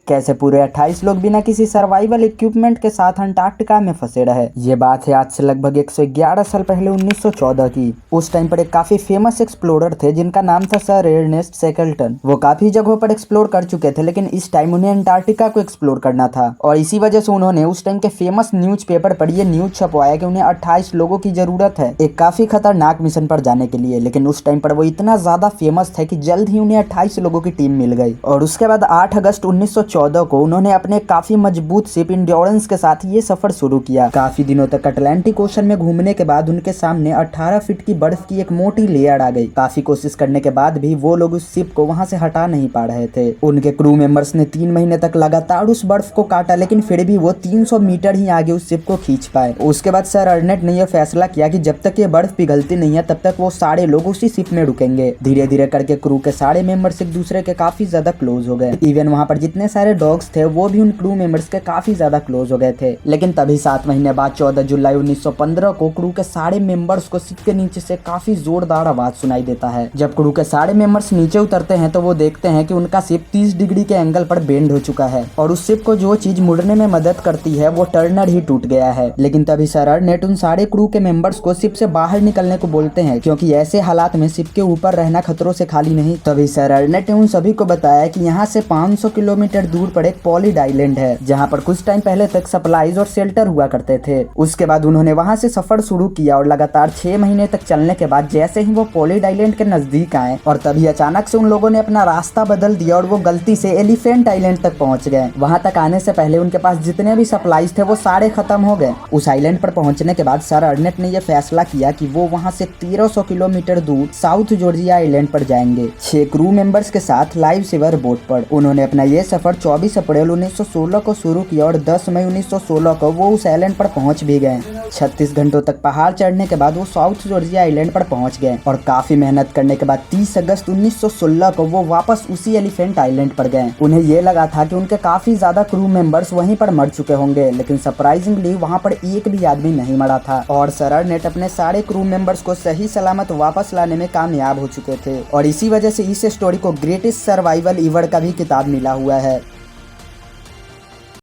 कैसे पूरे 28 लोग बिना किसी सर्वाइवल इक्विपमेंट के साथ अंटार्कटिका में फंसे रहे। ये बात है आज से लगभग 111 साल पहले 1914 की। उस टाइम पर एक काफी फेमस एक्सप्लोरर थे जिनका नाम था सर अर्नेस्ट शेकल्टन। वो काफी जगहों पर एक्सप्लोर कर चुके थे, लेकिन इस टाइम उन्हें अंटार्कटिका को एक्सप्लोर करना था और इसी वजह से उन्होंने उस टाइम के फेमस न्यूज़पेपर पर ये न्यूज छपवाया कि उन्हें 28 लोगों की जरूरत है एक काफी खतरनाक मिशन पर जाने के लिए। लेकिन उस टाइम पर वो इतना ज्यादा फेमस थे कि जल्द ही उन्हें 28 लोगों की टीम मिल गई और उसके बाद 8 अगस्त 1914 को उन्होंने अपने काफी मजबूत शिप इंड्योरेंस के साथ ये सफर शुरू किया। काफी दिनों तक अटलांटिक ओशन में घूमने के बाद उनके सामने 18 फीट की बर्फ की एक मोटी लेयर आ गई। काफी कोशिश करने के बाद भी वो लोग उस शिप को वहां से हटा नहीं पा रहे थे। उनके क्रू मेंबर्स ने 3 महीने तक लगातार उस बर्फ को काटा, लेकिन फिर भी वो 300 मीटर ही आगे उस शिप को खींच पाए। उसके बाद सर अर्नेट ने यह फैसला किया कि जब तक ये बर्फ पिघलती नहीं है तब तक वो सारे लोग उसी शिप में रुकेंगे। धीरे धीरे करके क्रू के सारे मेंबर्स एक दूसरे के काफी ज्यादा क्लोज हो गए। इवन वहां पर जितने सारे डॉग्स थे वो भी उन क्रू मेंबर्स के काफी ज्यादा क्लोज हो गए थे। लेकिन तभी 7 महीने बाद 14 जुलाई 1915 को क्रू के सारे मेंबर्स को शिप के नीचे से काफी जोरदार आवाज सुनाई देता है। जब क्रू के सारे मेंबर्स नीचे उतरते हैं तो वो देखते हैं कि उनका शिप 30 डिग्री के एंगल पर बेंड हो चुका है और उस शिप को जो चीज मुड़ने में मदद करती है वो टर्नर ही टूट गया है। लेकिन तभी सर अर्नेट उन सारे क्रू के मेंबर्स को शिप से बाहर निकलने को बोलते हैं, क्योंकि ऐसे हालात में शिप के ऊपर रहना खतरों से खाली नहीं। तभी सर अर्नेट ने उन सभी को बताया कि यहाँ से 500 किलोमीटर दूर पर एक पॉलिड आइलैंड है जहाँ पर कुछ टाइम पहले तक सप्लाईज और शेल्टर हुआ करते थे। उसके बाद उन्होंने वहाँ से सफर शुरू किया और लगातार 6 महीने तक चलने के बाद जैसे ही वो पॉलिड आइलैंड के नजदीक आए और तभी अचानक से उन लोगों ने अपना रास्ता बदल दिया और वो गलती से एलिफेंट आइलैंड तक पहुंच गए। वहां तक आने से पहले उनके पास जितने भी सप्लाईज थे वो सारे खत्म हो गए। उस आइलैंड पर पहुंचने के बाद सर अर्नेट ने यह फैसला किया कि वो वहां से 1300 किलोमीटर दूर साउथ जॉर्जिया आइलैंड पर जाएंगे 6 क्रू मेंबर्स के साथ लाइव सेवर बोट पर। उन्होंने अपना ये सफर 24 अप्रैल 1916 को शुरू किया और 10 मई 1916 को वो उस आइलैंड पर पहुंच भी गए। 36 घंटों तक पहाड़ चढ़ने के बाद वो साउथ जॉर्जिया आइलैंड पर पहुंच गए और काफी मेहनत करने के बाद 30 अगस्त 1916 को वो वापस उसी एलिफेंट आइलैंड पर गए। उन्हें ये लगा था कि उनके काफी ज्यादा क्रू मेंबर्स वहीं पर मर चुके होंगे, लेकिन सरप्राइजिंगली वहां पर एक भी आदमी नहीं मरा था और सर अर्नेट अपने सारे क्रू मेंबर्स को सही सलामत वापस लाने में कामयाब हो चुके थे और इसी वजह से इस स्टोरी को ग्रेटेस्ट सर्वाइवल इवर का भी किताब मिला हुआ है।